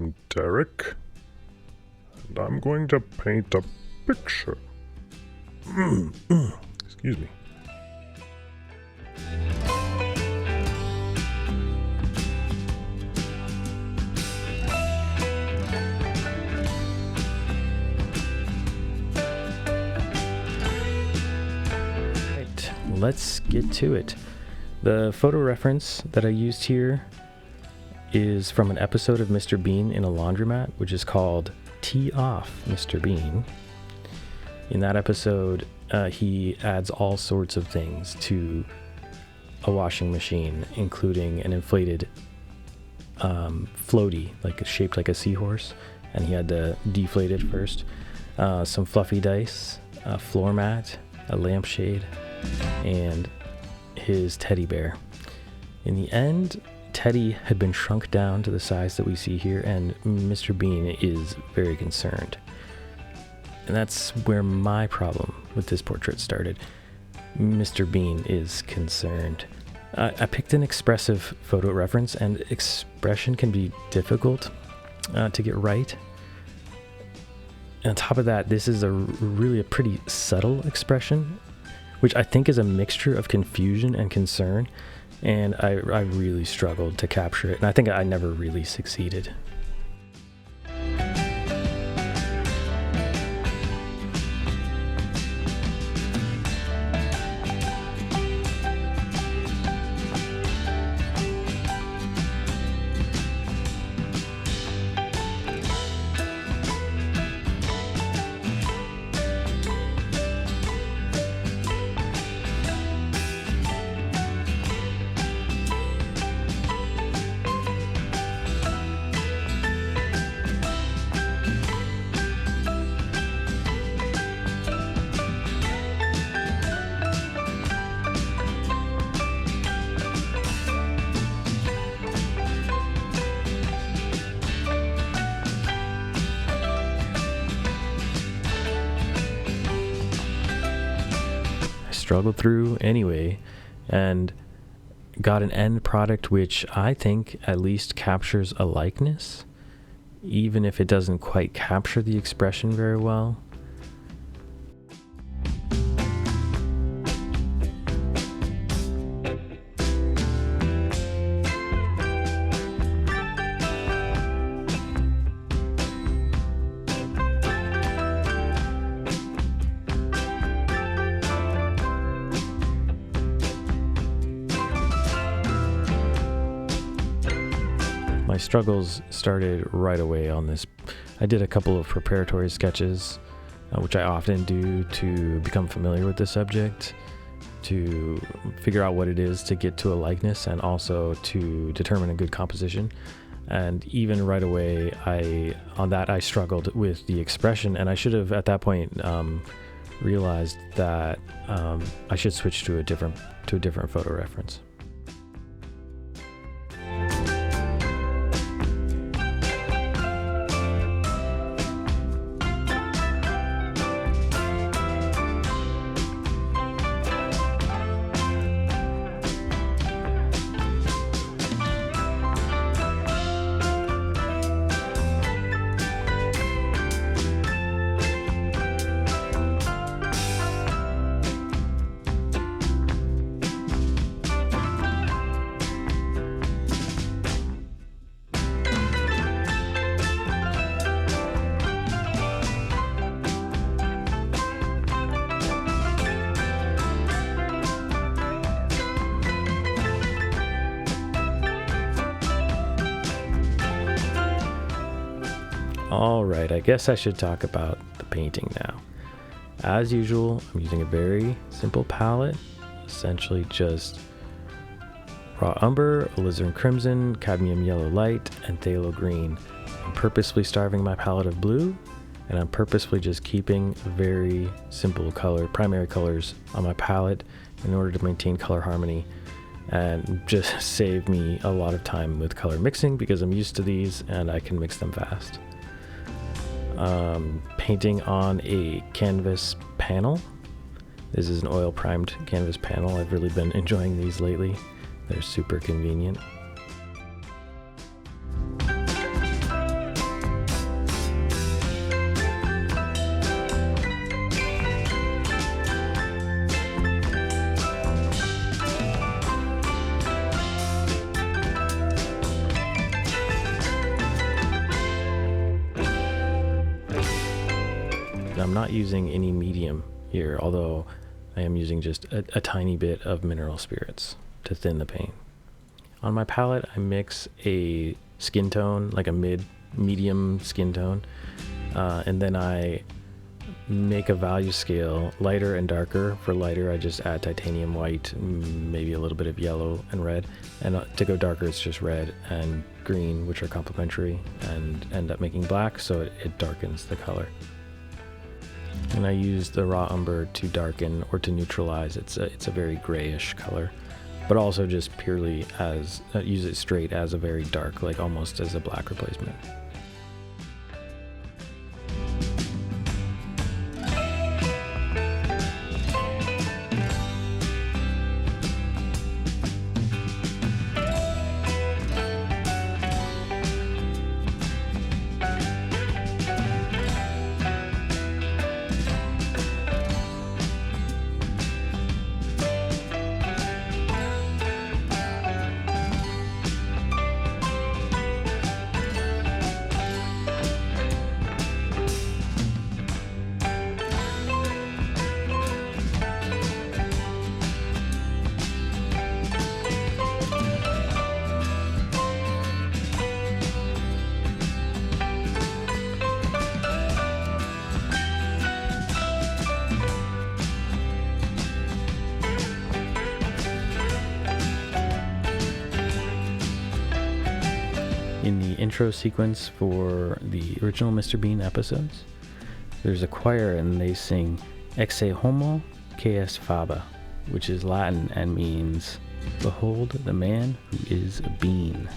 I'm Derek, and I'm going to paint a picture. Excuse me. Right, let's get to it. The photo reference that I used here is from an episode of Mr. Bean in a laundromat, which is called Tee Off, Mr. Bean. In that episode, he adds all sorts of things to a washing machine, including an inflated floaty, shaped like a seahorse, and he had to deflate it first. Some fluffy dice, a floor mat, a lampshade, and his teddy bear. In the end, Teddy had been shrunk down to the size that we see here, and Mr. Bean is very concerned. And that's where my problem with this portrait started. Mr. Bean is concerned. I picked an expressive photo reference, and expression can be difficult to get right. And on top of that, this is really a pretty subtle expression, which I think is a mixture of confusion and concern. And I really struggled to capture it, and I think I never really succeeded. Struggled through anyway and got an end product which I think at least captures a likeness, even if it doesn't quite capture the expression very well. My struggles started right away on this. I did a couple of preparatory sketches, which I often do to become familiar with the subject, to figure out what it is to get to a likeness, and also to determine a good composition. And even right away, I struggled with the expression, and I should have at that point realized that I should switch to a different photo reference. Alright, I guess I should talk about the painting now. As usual, I'm using a very simple palette, essentially just raw umber, alizarin crimson, cadmium yellow light, and phthalo green. I'm purposefully starving my palette of blue, and I'm purposefully just keeping very simple primary colors on my palette in order to maintain color harmony and just save me a lot of time with color mixing because I'm used to these and I can mix them fast. Painting on a canvas panel. This is an oil primed canvas panel. I've really been enjoying these lately. They're super convenient. I'm not using any medium here, although I am using just a tiny bit of mineral spirits to thin the paint. On my palette, I mix a skin tone, like a medium skin tone, and then I make a value scale lighter and darker. For lighter, I just add titanium white, maybe a little bit of yellow and red, and to go darker, it's just red and green, which are complementary, and end up making black, so it darkens the color. And I use the raw umber to darken or to neutralize. It's a very grayish color, but also just purely as use it straight as a very dark, like almost as a black replacement. In the intro sequence for the original Mr. Bean episodes, there's a choir and they sing Exe homo que es faba, which is Latin and means, behold the man who is a bean.